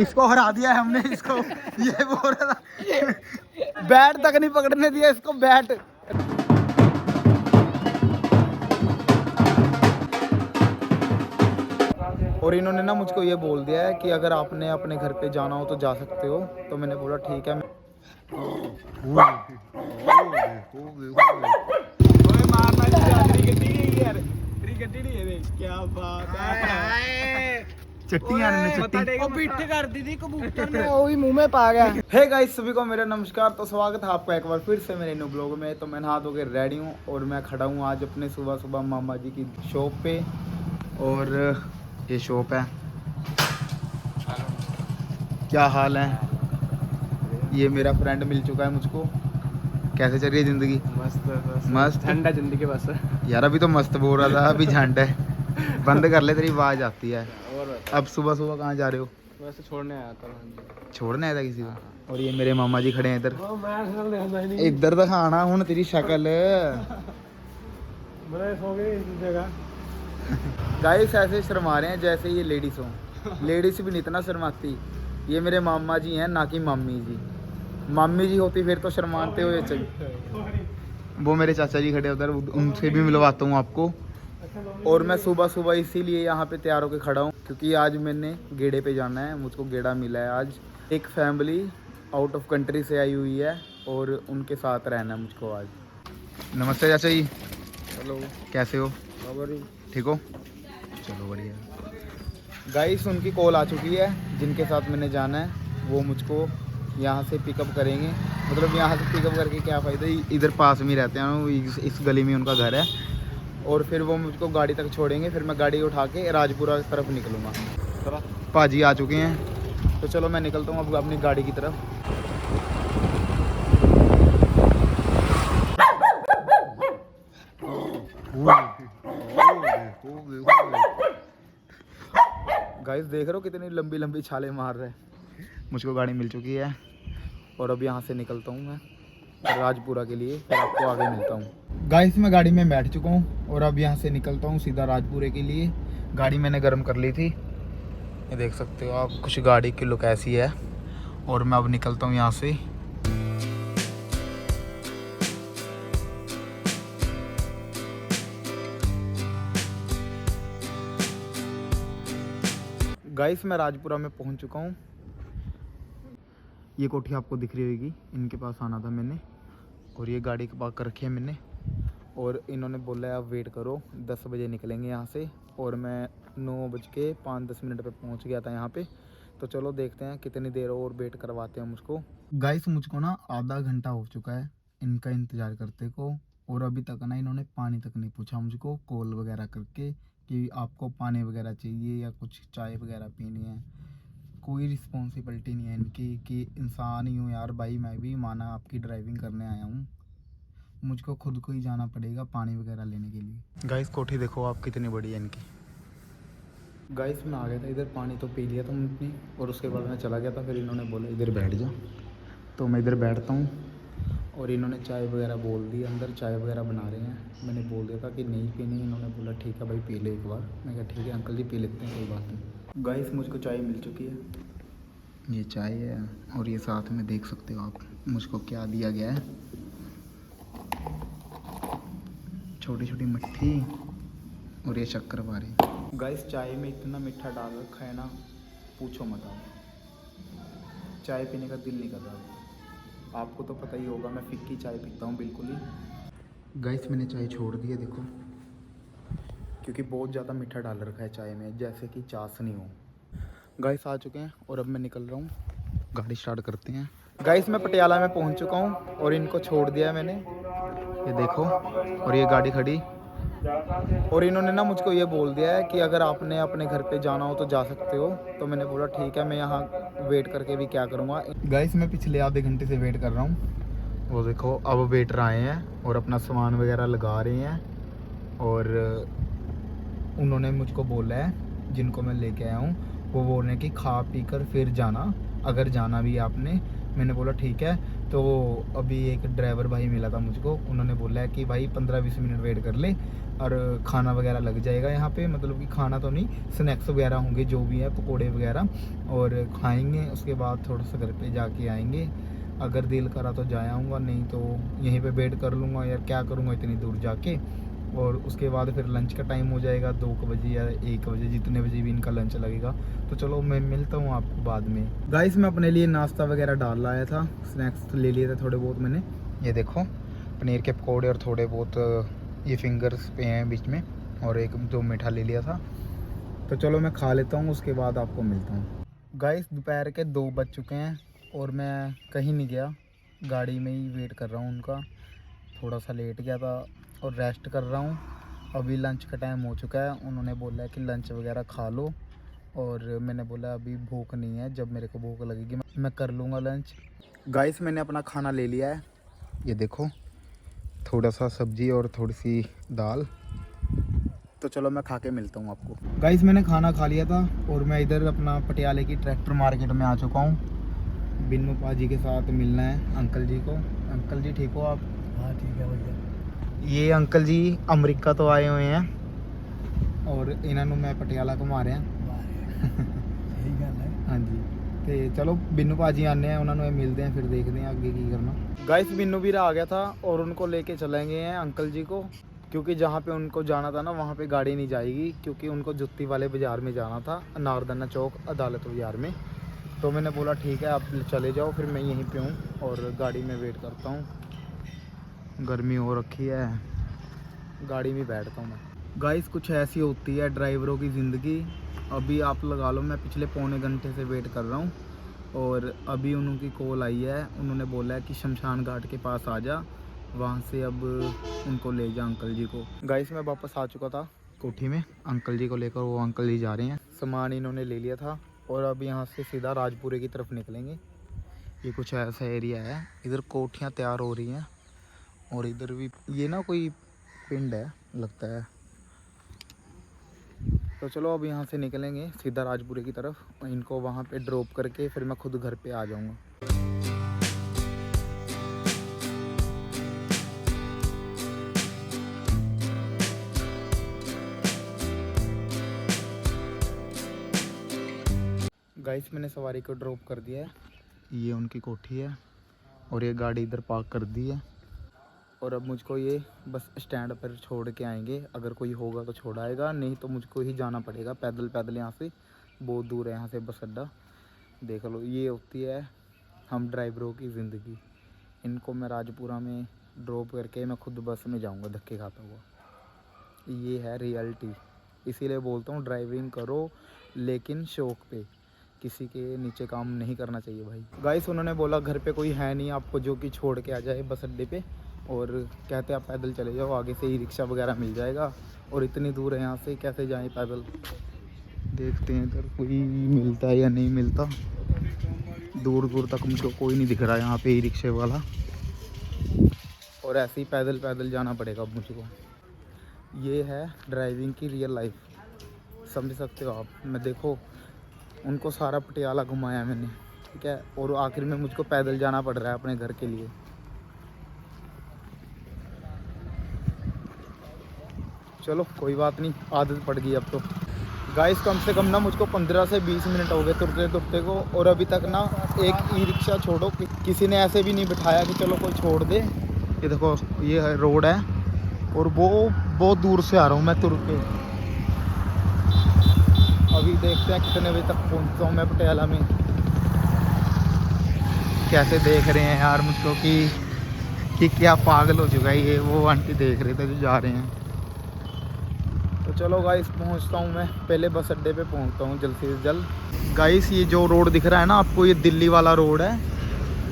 इसको हरा दिया है हमने इसको। ये बोल रहा था बैट तक नहीं पकड़ने दिया इसको, बैट। और इन्होंने ना मुझको ये बोल दिया है कि अगर आपने अपने घर पे जाना हो तो जा सकते हो। तो मैंने बोला ठीक है। क्या बात है, चट्टियां ने चट्टी ਉਹ ਪਿੱਠ ਕਰਦੀ ਸੀ ਕਬੂਤਰ ਨੇ ਉਹ ਵੀ ਮੂੰਹ में पा गया। हे गाइस, सभी को मेरा नमस्कार। तो स्वागत है आपका एक बार फिर से मेरे न्यू ब्लॉग में। तो मैं नहा धो के रेडी हूँ और मैं खड़ा हूँ आज अपने सुबह सुबह मामा जी की शॉप पे। और ये शॉप है। क्या हाल है? ये मेरा फ्रेंड मिल चुका है मुझको। कैसे चल रही है जिंदगी? मस्त मस्त ठंडा जिंदगी बस। यार अभी तो मस्त बोल रहा था, अभी झंड है। बंद कर ले, तेरी आवाज आती है। अब सुबह सुबह कहाँ जा रहे हो? वैसे छोड़ने आया था। छोड़ने आया था किसी को? और ये मेरे मामा जी खड़े हैं इधर। इधर दिखाना हूँ तेरी शक्ल। गाइस ऐसे शर्मा रहे हैं जैसे ये लेडीज हो। लेडीज भी नहीं इतना शर्माती। ये मेरे मामा जी हैं, ना कि मामी जी। मामी जी होती फिर तो शर्माते हुए चाहिए। वो मेरे चाचा जी खड़े उधर, उनसे भी मिलवाता हूँ आपको। और मैं सुबह सुबह इसीलिए यहाँ पे तैयार होकर खड़ा हूँ क्योंकि आज मैंने गेड़े पे जाना है। मुझको गेड़ा मिला है आज। एक फैमिली आउट ऑफ कंट्री से आई हुई है और उनके साथ रहना है मुझको आज। नमस्ते चाचा जी। हेलो, कैसे हो? ठीक हो? चलो बढ़िया। गाइस उनकी कॉल आ चुकी है। जिनके साथ मैंने जाना है वो मुझको यहाँ से पिकअप करेंगे। मतलब यहाँ से पिकअप करके क्या फ़ायदा, इधर पास में रहते हैं, इस गली में उनका घर है। और फिर वो मुझको गाड़ी तक छोड़ेंगे, फिर मैं गाड़ी उठा के राजपुरा की तरफ निकलूँगा। पाजी आ चुके हैं तो चलो मैं निकलता हूँ अब अपनी गाड़ी की तरफ। गाइस देख रहे हो कितनी लंबी लंबी छाले मार रहे हैं। मुझको गाड़ी मिल चुकी है और अब यहाँ से निकलता हूँ मैं राजपुरा के लिए। फिर आपको आगे मिलता हूँ। गाइस मैं गाड़ी में बैठ चुका हूँ और अब यहाँ से निकलता हूँ सीधा राजपुरे के लिए। गाड़ी मैंने गर्म कर ली थी, ये देख सकते हो आप। कुछ गाड़ी की लुक ऐसी है और मैं अब निकलता हूँ यहाँ से। गाइस मैं राजपुरा में पहुँच चुका हूँ। ये कोठी आपको दिख रही होगी, इनके पास आना था मैंने। और ये गाड़ी पार्क कर रखी है मैंने। और इन्होंने बोला है आप वेट करो, 10 बजे निकलेंगे यहाँ से। और मैं 9:05 पे पहुँच गया था यहाँ पे। तो चलो देखते हैं कितनी देर और वेट करवाते हैं मुझको। गाइस मुझको ना आधा घंटा हो चुका है इनका इंतज़ार करते को। और अभी तक ना इन्होंने पानी तक नहीं पूछा मुझको कॉल वगैरह करके कि आपको पानी वगैरह चाहिए या कुछ चाय वगैरह पीनी है। कोई रिस्पॉन्सिबिलिटी नहीं है इनकी कि इंसान ही हूँ यार भाई, मैं भी माना आपकी ड्राइविंग करने आया हूँ, मुझको खुद को ही जाना पड़ेगा पानी वगैरह लेने के लिए। गाइस कोठी देखो आप कितनी बड़ी है इनकी। गाइस मैं आ गया था इधर, पानी तो पी लिया था अपनी और उसके बाद मैं चला गया था। फिर इन्होंने बोला इधर बैठ जा, तो मैं इधर बैठता हूँ। और इन्होंने चाय वगैरह बोल दी, अंदर चाय वगैरह बना रहे हैं। मैंने बोल दिया था कि नहीं पीनी, इन्होंने बोला ठीक है भाई पी ले एक बार। मैं कहा ठीक है अंकल जी पी लेते हैं, कोई बात नहीं। गाइस मुझको चाय मिल चुकी है, ये चाय है। और ये साथ में देख सकते हो आप मुझको क्या दिया गया है, छोटी छोटी मट्ठी और ये शक्करपारे। गाइस चाय में इतना मीठा डाल रखा है ना, पूछो मत आप। चाय पीने का दिल नहीं कर रहा। आपको तो पता ही होगा मैं फिक्की चाय पीता हूँ बिल्कुल ही। गाइस मैंने चाय छोड़ दी है देखो, क्योंकि बहुत ज़्यादा मीठा डाल रखा है चाय में, जैसे कि चाशनी हो। गाइस आ चुके हैं और अब मैं निकल रहा हूँ, गाड़ी स्टार्ट करते हैं। गाइस मैं पटियाला में पहुँच चुका हूँ और इनको छोड़ दिया है मैंने, ये देखो। और ये गाड़ी खड़ी। और इन्होंने ना मुझको ये बोल दिया है कि अगर आपने अपने घर पे जाना हो तो जा सकते हो। तो मैंने बोला ठीक है, मैं यहाँ वेट करके भी क्या करूँगा। गाइस मैं पिछले आधे घंटे से वेट कर रहा हूँ। वो देखो अब वेटर आए हैं और अपना सामान वगैरह लगा रहे हैं। और उन्होंने मुझको बोला है, जिनको मैं लेके आया हूँ वो बोल रहे हैं कि खा पी कर फिर जाना, अगर जाना भी है आपने। मैंने बोला ठीक है। तो अभी एक ड्राइवर भाई मिला था मुझको, उन्होंने बोला है कि भाई 15-20 मिनट वेट कर ले और खाना वगैरह लग जाएगा यहाँ पे, मतलब कि खाना तो नहीं, स्नैक्स वगैरह होंगे जो भी है, पकोड़े वगैरह, और खाएंगे। उसके बाद थोड़ा सा घर पे जाके आएंगे, अगर दिल करा तो जा आऊँगा, नहीं तो यहीं पे वेट कर लूँगा यार, क्या करूँगा इतनी दूर जाके। और उसके बाद फिर लंच का टाइम हो जाएगा 2 बजे या 1 बजे, जितने बजे भी इनका लंच लगेगा। तो चलो मैं मिलता हूँ आपको बाद में। गाइस मैं अपने लिए नाश्ता वगैरह डाल लाया था, स्नैक्स ले लिए थे थोड़े बहुत मैंने। ये देखो पनीर के पकौड़े और थोड़े बहुत ये फिंगर्स पे हैं बीच में, और एक दो मीठा ले लिया था। तो चलो मैं खा लेता हूँ, उसके बाद आपको मिलता हूँ। गाइस दोपहर के 2 बज चुके हैं और मैं कहीं नहीं गया, गाड़ी में ही वेट कर रहा हूँ उनका। थोड़ा सा लेट गया था और रेस्ट कर रहा हूँ। अभी लंच का टाइम हो चुका है, उन्होंने बोला है कि लंच वगैरह खा लो, और मैंने बोला अभी भूख नहीं है, जब मेरे को भूख लगेगी मैं कर लूँगा लंच। गाइस मैंने अपना खाना ले लिया है, ये देखो थोड़ा सा सब्जी और थोड़ी सी दाल। तो चलो मैं खा के मिलता हूँ आपको। गाइस मैंने खाना खा लिया था और मैं इधर अपना पटियाले की ट्रैक्टर मार्केट में आ चुका हूँ। बिन्नू पाजी के साथ मिलना है अंकल जी को। अंकल जी ठीक हो आप? हाँ ठीक है भैया। ये अंकल जी अमेरिका तो आए हुए हैं और इन्होंने मैं पटियाला घुमा रहे हैं। सही गल है। हाँ जी, तो चलो बिन्नू पाजी आने हैं, उन्होंने मिलते हैं, फिर देखते हैं आगे की करना। गाइस बिन्नू भी आ गया था और उनको लेके चलेंगे हैं अंकल जी को, क्योंकि जहाँ पे उनको जाना था ना वहाँ पे गाड़ी नहीं जाएगी, क्योंकि उनको जुत्ती वाले बाज़ार में जाना था, नारदना चौक अदालत बाज़ार में। तो मैंने बोला ठीक है आप चले जाओ, फिर मैं यहीं पे हूँ और गाड़ी में वेट करता हूँ। गर्मी हो रखी है, गाड़ी में बैठता हूँ मैं। गाइस कुछ ऐसी होती है ड्राइवरों की ज़िंदगी। अभी आप लगा लो मैं पिछले पौने घंटे से वेट कर रहा हूँ और अभी उनकी कॉल आई है, उन्होंने बोला है कि शमशान घाट के पास आ जा, वहाँ से अब उनको ले जा अंकल जी को। गाइस मैं वापस आ चुका था कोठी में, अंकल जी को लेकर वो अंकल जी जा रहे हैं। सामान इन्होंने ले लिया था और अब यहाँ से सीधा राजपुरे की तरफ निकलेंगे। ये कुछ ऐसा एरिया है, इधर कोठियाँ तैयार हो रही हैं और इधर भी ये ना कोई पिंड है लगता है। तो चलो अब यहाँ से निकलेंगे सीधा राजपुरे की तरफ, इनको वहाँ पे ड्रॉप करके फिर मैं खुद घर पे आ जाऊँगा। गाइस मैंने सवारी को ड्रॉप कर दिया है, ये उनकी कोठी है और ये गाड़ी इधर पार्क कर दी है। और अब मुझको ये बस स्टैंड पर छोड़ के आएंगे, अगर कोई होगा तो छोड़ आएगा, नहीं तो मुझको ही जाना पड़ेगा पैदल पैदल। यहाँ से बहुत दूर है यहाँ से बस अड्डा। देख लो ये होती है हम ड्राइवरों की ज़िंदगी। इनको मैं राजपुरा में ड्रॉप करके मैं खुद बस में जाऊँगा धक्के खाता हुआ। ये है रियलिटी, इसीलिए बोलता हूँ ड्राइविंग करो लेकिन शौक पे, किसी के नीचे काम नहीं करना चाहिए भाई। गाइस उन्होंने बोला घर पे कोई है नहीं आपको जो कि छोड़ के आ जाए बस अड्डे पे, और कहते आप पैदल चले जाओ, आगे से ही रिक्शा वगैरह मिल जाएगा, और इतनी दूर है यहाँ से कैसे जाएं पैदल। देखते हैं इधर कोई मिलता है या नहीं मिलता। दूर दूर तक मुझको कोई नहीं दिख रहा यहाँ पे ई रिक्शे वाला, और ऐसे ही पैदल पैदल जाना पड़ेगा अब मुझको। ये है ड्राइविंग की रियल लाइफ, समझ सकते हो आप। मैं देखो उनको सारा पटियाला घुमाया मैंने, ठीक है, और आखिर में मुझको पैदल जाना पड़ रहा है अपने घर के लिए। चलो कोई बात नहीं, आदत पड़ गई अब तो। गाइस कम से कम ना मुझको 15 से 20 मिनट हो गए तुरते तुरते को, और अभी तक ना एक ई रिक्शा छोड़ो किसी ने ऐसे भी नहीं बिठाया कि चलो कोई छोड़ दे। ये देखो ये रोड है और वो बहुत दूर से आ रहा हूँ मैं तुर के। अभी देखते हैं कितने बजे तक पहुँचता हूँ मैं पटियाला में। कैसे देख रहे हैं यार मुझको कि क्या पागल हो चुका है ये, वो आंटी देख रहे थे जो जा रहे हैं। तो चलो गाइस पहुंचता हूं मैं, पहले बस अड्डे पे पहुंचता हूं जल्द से जल्द। गाइस ये जो रोड दिख रहा है ना आपको, ये दिल्ली वाला रोड है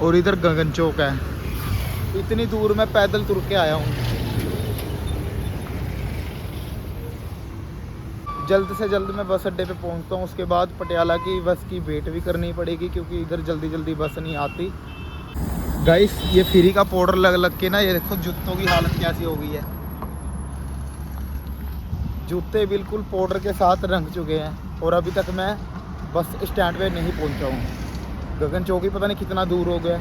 और इधर गगन चौक है। इतनी दूर मैं पैदल तुर के आया हूं। जल्द से जल्द मैं बस अड्डे पे पहुंचता हूं, उसके बाद पटियाला की बस की वेट भी करनी पड़ेगी क्योंकि इधर जल्दी जल्दी बस नहीं आती। गाइस ये फ्री का पाउडर लग लग के ना ये देखो जूतों की हालत कैसी हो गई है। जूते बिल्कुल पाउडर के साथ रंग चुके हैं और अभी तक मैं बस स्टैंड पे नहीं पहुंचा हूँ। गगन चौकी पता नहीं कितना दूर हो गया।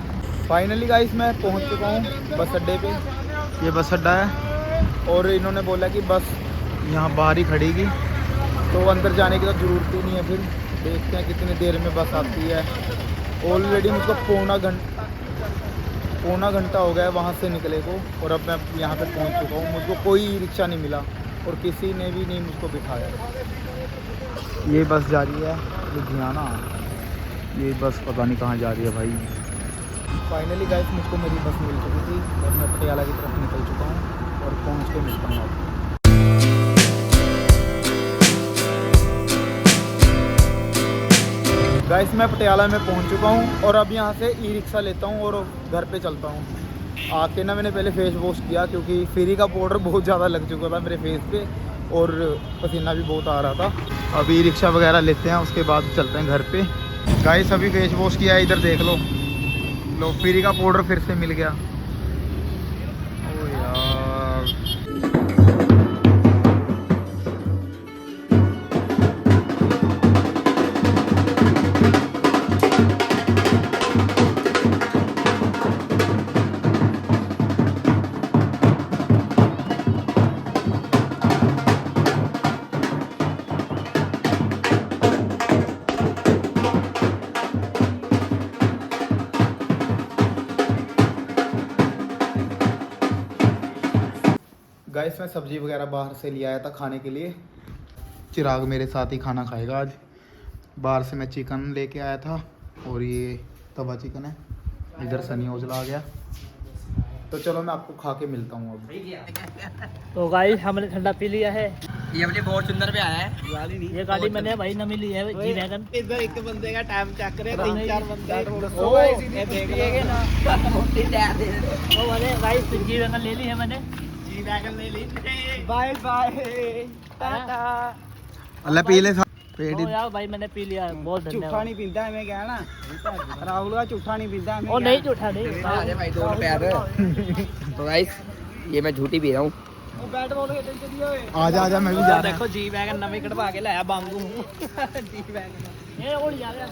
फाइनली गाइस मैं पहुंच चुका हूँ बस अड्डे पे। ये बस अड्डा है और इन्होंने बोला कि बस यहाँ बाहर ही खड़ेगी, तो अंदर जाने की तो ज़रूरत ही नहीं है। फिर देखते हैं कितनी देर में बस आती है। ऑलरेडी मुझको पौना घंटा हो गया है वहाँ से निकले को, और अब मैं यहाँ पे पहुँच चुका हूँ। मुझको कोई रिक्शा नहीं मिला और किसी ने भी नहीं मुझको बिठाया। ये बस जा रही है लुधियाना। ये बस पता नहीं कहाँ जा रही है भाई। फाइनली गाइस मुझको मेरी बस मिल चुकी थी और मैं पटियाला की तरफ निकल चुका हूँ और पहुँच के मिलता हूँ आपको। गाइस मैं पटियाला में पहुंच चुका हूं और अब यहां से ई रिक्शा लेता हूं और घर पे चलता हूं। आके ना मैंने पहले फेस वॉश किया क्योंकि फ्री का पाउडर बहुत ज़्यादा लग चुका था मेरे फेस पे और पसीना भी बहुत आ रहा था। अब ई रिक्शा वगैरह लेते हैं, उसके बाद चलते हैं घर पे। गाइस अभी फेस वॉश किया है, इधर देख लो फ्री का पाउडर फिर से मिल गया। ओ यार गाइस मैं सब्जी वगैरह बाहर से ले आया था खाने के लिए। चिराग मेरे साथ ही खाना खाएगा आज। बाहर से मैं चिकन लेके आया था और ये तवा चिकन है। इधर सनी ओझला आ गया, तो चलो मैं आपको खा के मिलता हूँ अब। तो गाइस हमने ठंडा पी लिया है। ये अपने बहुत सुंदर पे आया है। ये गाड़ी मैंने भाई नवी ली है जी वैगन। इधर एक बंदे का टाइम चेक करे, 3-4 बंदे ये देख लिए ना। ओ वाले गाइस जी वैगन ले ली है मैंने। जी वैगन ले ली। Bye bye tata. अल्लाह पी ले पेट ओ यार भाई मैंने पी लिया है, बहुत झूठा धन्यवाद। नहीं पीता है मैं क्या ना, राहुल का झूठा नहीं पीता है। ओ नहीं झूठा नहीं। अरे भाई 2 रुपए यार। तो गाइस ये मैं झूठी पी रहा हूँ। बैट बॉल खेलने चलिए ओए। आजा मैं भी जा रहा देखो जी वैगन नवी कटवा के लाया बांगू। जी वैगन ये उड़ जा रहा।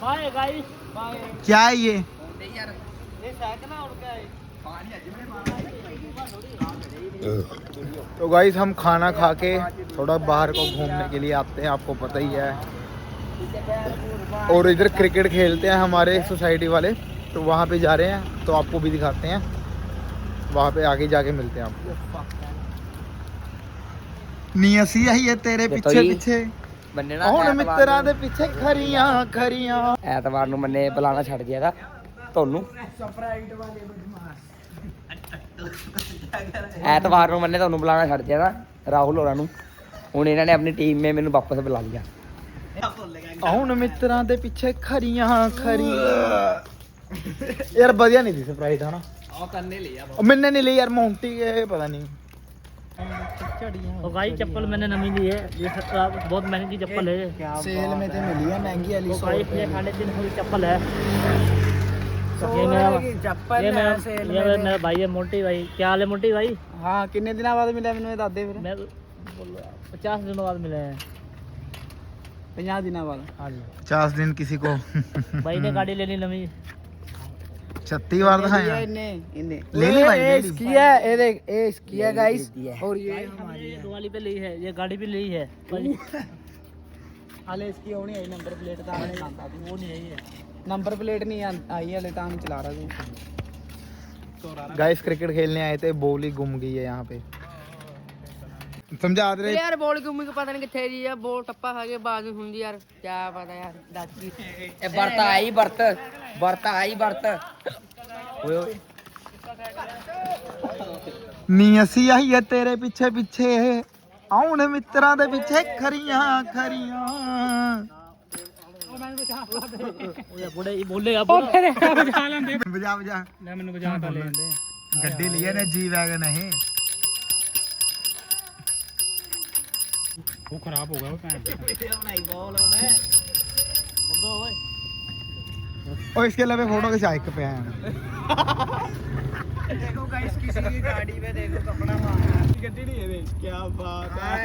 Bye guys bye. क्या है ये? यार ये साइकिल ना उड़ के तो गाइस हम खाना खा के थोड़ा बाहर को घूमने के लिए आते हैं, आपको पता ही है। और इधर क्रिकेट खेलते हैं हमारे सोसाइटी वाले, तो वहाँ पे जा रहे हैं, तो आपको भी दिखाते हैं। वहाँ पे आगे जाके मिलते हैं आपको। नीसी है ये तेरे पीछे पीछे ਬੰਨੇ ਨਾ ਹੁਣ ਮਿੱਤਰਾਂ ਦੇ ਪਿੱਛੇ ਖਰੀਆਂ ਖਰੀਆਂ। ਐਤਵਾਰ ਨੂੰ ਮੈਨੇ ਬੁਲਾਣਾ ਛੱਡ ਦਿਆ था ਤੁਹਾਨੂੰ। ਐਤਵਾਰ ਨੂੰ ਮੈਨੇ ਤੁਹਾਨੂੰ ਬੁਲਾਣਾ ਛੱਡ ਦਿਆ था ਰਾਹੁਲ ਹੋਰਾਂ ਨੂੰ। ਹੁਣ ਇਹਨਾਂ ਨੇ ਆਪਣੀ ਟੀਮ में ਮੈਨੂੰ ਵਾਪਸ ਬੁਲਾ ਲਿਆ। ਹੁਣ ਮਿੱਤਰਾਂ ਦੇ ਪਿੱਛੇ ਖਰੀਆਂ ਖਰੀਆਂ। ਯਾਰ ਵਧੀਆ ਨਹੀਂ ਸੀ ਸਰਪ੍ਰਾਈਜ਼ ਹਨਾ। ਉਹ ਕਰਨੇ ਲਿਆ मैंने नहीं ली यार, मोंटी के पता नहीं। तो गाइस चप्पल मैंने नवी ली है। ये बहुत महंगी चप्पल है। सेल में तो मिली है महंगी वाली। तो गाइस ये 3.5 की चप्पल है। ये मेरा भाई है मोटी भाई। क्या हाल है मोटी भाई? हाँ कितने दिन बाद मिला मैंने बता दे फिर। मैं 50 दिनों बाद मिले हैं। 50 दिन बाद। हाँ जी 50 दिन किसी को भाई ने गाड़ी ले ली नवी। 36 बार दिखाया इन्हें ले ली भाई, ले ली। इसकी है ये देख, ये इसकी है गाइस और ये हमारी दिवाली पे ली है, ये गाड़ी भी ली है। हाले इसकी होनी है नंबर प्लेट तो आने लाता वो नहीं है ये। नंबर प्लेट नहीं आई हाले तो हम चला रहा हूं। गाइस क्रिकेट खेलने आए थे, बॉल ही गुम गई है यहाँ पे। समझा रहे यार बॉल घूमी को पता नहीं किथे जी है। बॉल टप्पा खा के बाज हुंदी यार, क्या पता यार दादी। ए बर्त आई बर्त ओए ओए नीसी आई है तेरे पीछे पीछे आउन मित्रा दे पीछे खरियां खरियां। ओए बड़े ये बोले आप बजा लेंदे। बजा बजा ले मैंने बजा ता लेंदे। गड्डी लिए ने जी वैगन है। वो खराब हो गया वो पैन बनाई बॉल ने दो ओए। और इसके अलावा फोटो के चाइक पे हैं। देखो गाइस किसी की गाड़ी में देखो कपड़ा मारा। गड्डी नहीं है देख, क्या बात है।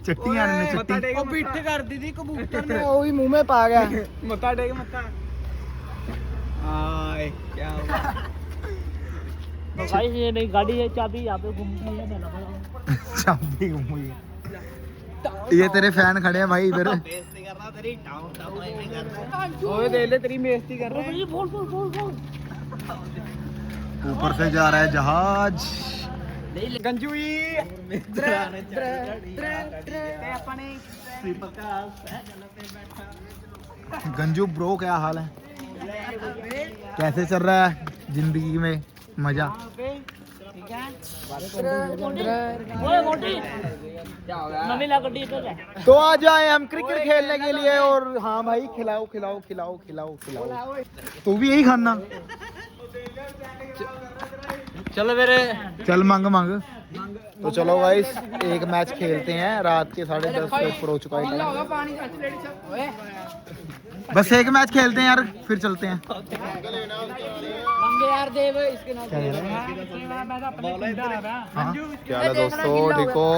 ਚੱਟੀਆਂ ਨੇ ਚੱਟੀ ਉਹ ਪਿੱਠ ਕਰ ਦਿੱਤੀ ਕਬੂਤਰ ਨੇ ਉਹ ਵੀ ਮੂੰਹ ਮੇ ਪਾ ਗਿਆ ਮੱਥਾ ਟੇਕ ਮੱਥਾ ਆਏ ਕੀ तो भाई ये नहीं गाड़ी है चाबी यहाँ पे घूमती है चाबी गुम हुई है। ये तेरे फैन खड़े हैं भाई इधर ओए दे ले तेरी बेइज्जती कर रहे हैं बोल बोल बोल बोल ऊपर से जा रहा है जहाज गंजूई गंजू ब्रो क्या हाल है कैसे चल रहा है जिंदगी में मजा तो आ जाए हम क्रिकेट खेलने के लिए और हाँ भाई खिलाओ खिलाओ खिलाओ खिलाओ खिलाओ तू भी यही खाना चलो मेरे चल मांग मांग तो चलो गाइस एक मैच खेलते हैं रात के 10:30 पर हो चुका है बस एक मैच खेलते हैं यार फिर चलते हैं मंगे यार देव इसके नाम हाँ? क्या हाल है दोस्तों ठीक हो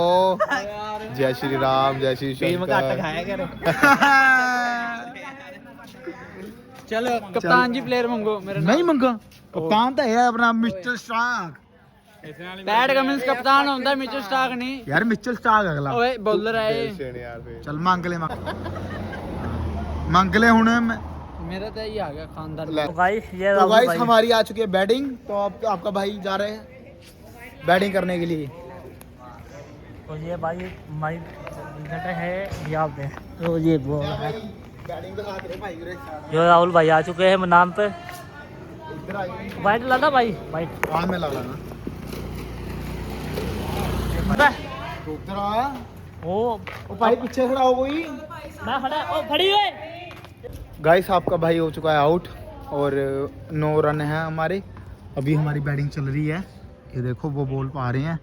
जय श्री राम जय श्री शंकर चलो कप्तान जी प्लेयर मंगो मेरा नहीं मंगा कप्तान तो है अपना मिस्टर स्टार्क बैट कमिंस कप्तान होता है मिचेल स्टार्क नहीं यार मिचेल स्टार्क अगला ओए बॉलर है चल मांग ले हुन मेरा तो ये आ गया खानदार तो गाइस हमारी आ चुकी है बैटिंग तो आपका भाई जा रहे हैं बैटिंग करने के लिए और ये भाई हमारी विकेट है यहाँ पे तो ये वो है बैटिंग दिखा दे भाई जो राहुल भाई आ चुके हैं मैदान पे वाइट लगा भाई वाइट हां में लगा ना उधर आ ओ भाई पीछे खड़ा हो कोई मैं खड़ा ओ खड़ी है गाइस आपका भाई हो चुका है आउट और 9 रन है हमारे अभी हमारी बैटिंग चल रही है ये देखो वो बॉल पा रहे हैं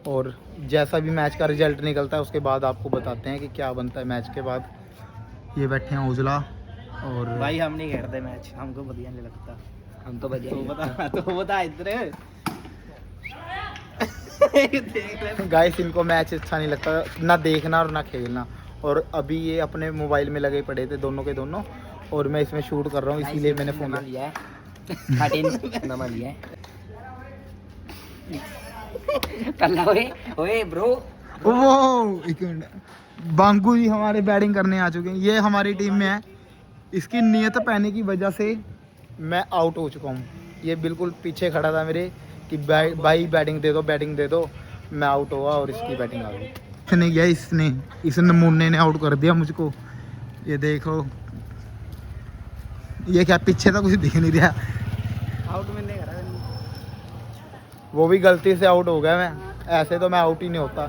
और जैसा भी मैच का रिजल्ट निकलता है उसके बाद आपको बताते हैं कि क्या बनता है मैच के बाद ये बैठे हैं उजला और भाई हम नहीं खेलते मैच हमको बढ़िया नहीं लगता हम तो बजे तो बता इधर गाइस इनको मैच अच्छा नहीं लगता ना देखना और ना खेलना और अभी ये अपने मोबाइल में लगे पड़े थे दोनों के दोनों और मैं इसमें शूट कर रहा हूँ इसीलिए मैंने फोन लिया है 13 नंबर लिया है कल्ला ओए ब्रो वो एक मिनट बांगू जी हमारे बैटिंग करने आ चुके हैं ये हमारी टीम में है इसकी नियत पाने की वजह से मैं आउट हो चुका हूँ ये बिल्कुल पीछे खड़ा था मेरे कि भाई बैटिंग दे दो मैं आउट हुआ और इसकी बैटिंग आ गई इसने किया इस नमूने ने आउट कर दिया मुझको ये देखो ये क्या पीछे तो कुछ दिख नहीं रहा आउट में नहीं करा वो भी गलती से आउट हो गया मैं ऐसे तो मैं आउट ही नहीं होता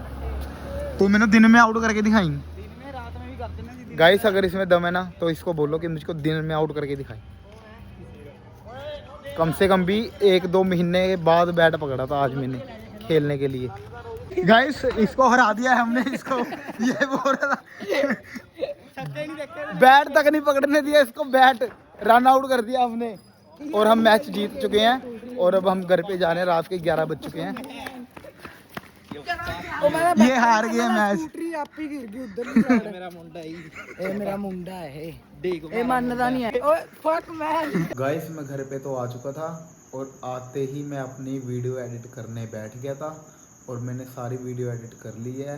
तो मैंने दिन में आउट करके दिखाई दिन में रात में भी करते ना दीदी गाइस अगर इसमें दम है ना तो इसको बोलो कि मुझको दिन में आउट करके दिखाई कम से कम भी 1-2 महीने के बाद बैट पकड़ा था आज मैंने खेलने के लिए गाइस इसको हरा दिया है हमने इसको ये बोल रहा था बैट तक नहीं पकड़ने दिया इसको बैट रन आउट कर दिया हमने और हम मैच जीत चुके हैं और अब हम घर पे जाने रात के 11 बज चुके हैं ये हार गए मैच आप ही गिर गई उधर मेरा मुंडा ही ए मेरा मुंडा है ए मानता नहीं है ओए फक मैन गाइस मैं घर पे तो आ चुका था और आते ही मैं अपनी वीडियो एडिट करने बैठ गया था और मैंने सारी वीडियो एडिट कर ली है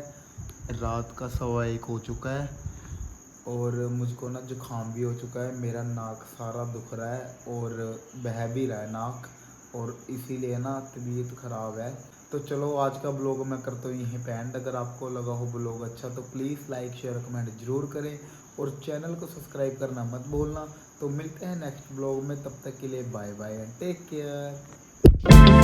रात का 1:15 हो चुका है और मुझको ना जुकाम भी हो चुका है मेरा नाक सारा दुख रहा है और बह भी रहा है नाक और इसीलिए ना तबीयत ख़राब है तो चलो आज का ब्लॉग मैं करता हूँ यहीं पे एंड अगर आपको लगा हो ब्लॉग अच्छा तो प्लीज़ लाइक शेयर कमेंट जरूर करें और चैनल को सब्सक्राइब करना मत भूलना तो मिलते हैं नेक्स्ट ब्लॉग में तब तक के लिए bye bye and take care